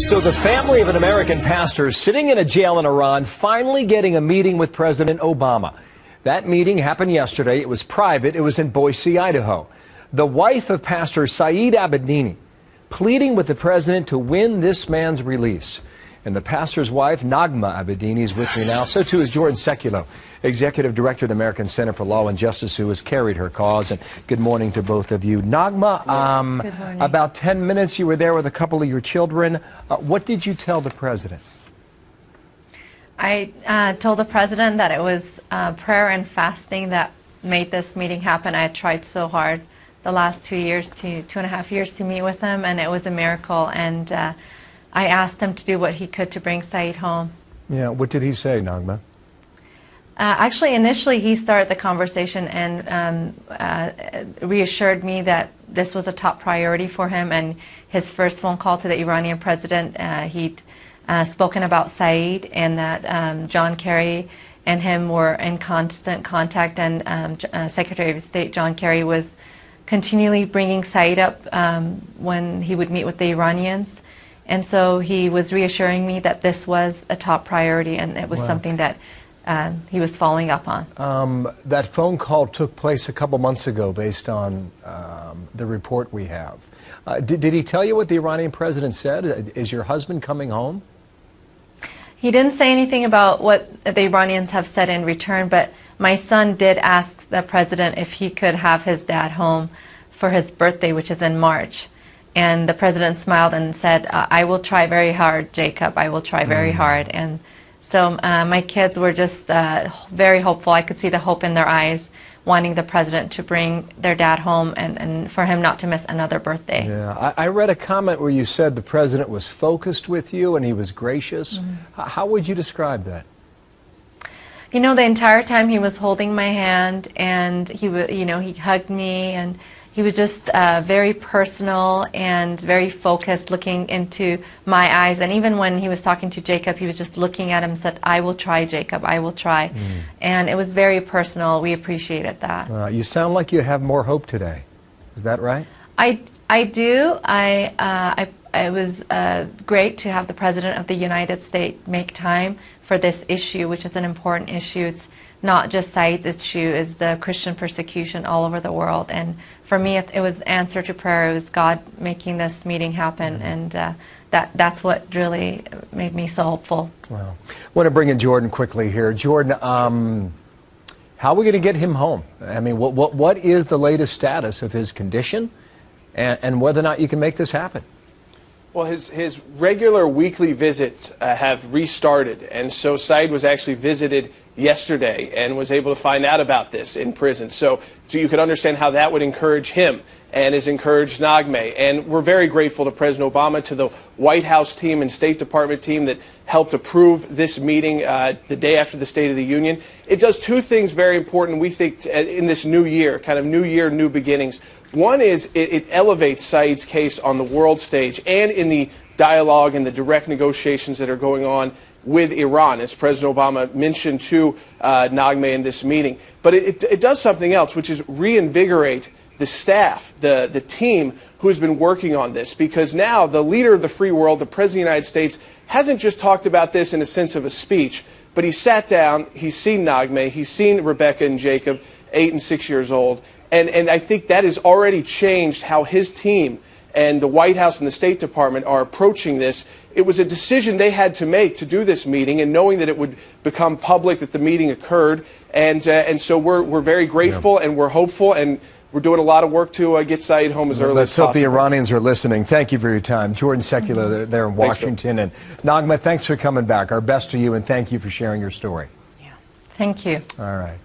So the family of an American pastor sitting in a jail in Iran finally getting a meeting with President Obama. That meeting happened yesterday. It was private. It was in Boise, Idaho. The wife of Pastor Saeed Abedini pleading with the president to win this man's release. And the pastor's wife, Nagma Abedini, is with me now. So too is Jordan Sekulow, Executive Director of the American Center for Law and Justice, who has carried her cause. And good morning to both of you. Nagma, Good morning. about 10 minutes you were there with a couple of your children. What did you tell the president? I told the president that it was prayer and fasting that made this meeting happen. I had tried so hard the last 2.5 years to meet with him, and it was a miracle. And I asked him to do what he could to bring Saeed home. Yeah, what did he say, Nagma? Actually, initially he started the conversation and reassured me that this was a top priority for him. And his first phone call to the Iranian president, he'd spoken about Saeed and that John Kerry and him were in constant contact. And Secretary of State John Kerry was continually bringing Saeed up when he would meet with the Iranians. And so he was reassuring me that this was a top priority and it was something that he was following up on. That phone call took place a couple months ago based on the report we have. Did he tell you what the Iranian president said? Is your husband coming home? He didn't say anything about what the Iranians have said in return, but my son did ask the president if he could have his dad home for his birthday, which is in March. And the president smiled and said, I will try very hard, Jacob. I will try very hard. And so my kids were just very hopeful. I could see the hope in their eyes, wanting the president to bring their dad home and for him not to miss another birthday. Yeah, I read a comment where you said the president was focused with you and he was gracious. How would you describe that? You know, the entire time he was holding my hand and he hugged me, and he was just very personal and very focused, looking into my eyes. And even when he was talking to Jacob, he was just looking at him and said, I will try, Jacob, I will try. And it was very personal. We appreciated that. You sound like you have more hope today. Is that right? I do. It was great to have the President of the United States make time for this issue, which is an important issue. It's not just Saeed's issue, it's the Christian persecution all over the world. And for me, it was answer to prayer. It was God making this meeting happen, and that's what really made me so hopeful. Wow. I want to bring in Jordan quickly here. Jordan, how are we going to get him home? I mean, what is the latest status of his condition, and whether or not you can make this happen? Well, his regular weekly visits have restarted, and so Saeed was actually visited yesterday and was able to find out about this in prison. So you could understand how that would encourage him and has encouraged Nagme. And we're very grateful to President Obama, to the White House team and State Department team that helped approve this meeting the day after the State of the Union. It does two things very important, we think, in this new year, kind of new year, new beginnings. One is it elevates Saeed's case on the world stage and in the dialogue and the direct negotiations that are going on with Iran, as President Obama mentioned to Nagme in this meeting. But it does something else, which is reinvigorate the staff, the team who has been working on this, because now the leader of the free world, the President of the United States, hasn't just talked about this in a sense of a speech, but he sat down, he's seen Nagme, he's seen Rebecca and Jacob, 8 and 6 years old, and I think that has already changed how his team and the White House and the State Department are approaching this. It was a decision they had to make to do this meeting, and knowing that it would become public that the meeting occurred, and so we're very grateful and we're hopeful, and we're doing a lot of work to get Saeed home as early as possible. Let's hope the Iranians are listening. Thank you for your time. Jordan Sekulow there in Washington. And Nagma, thanks for coming back. Our best to you, and thank you for sharing your story. Yeah. Thank you. All right.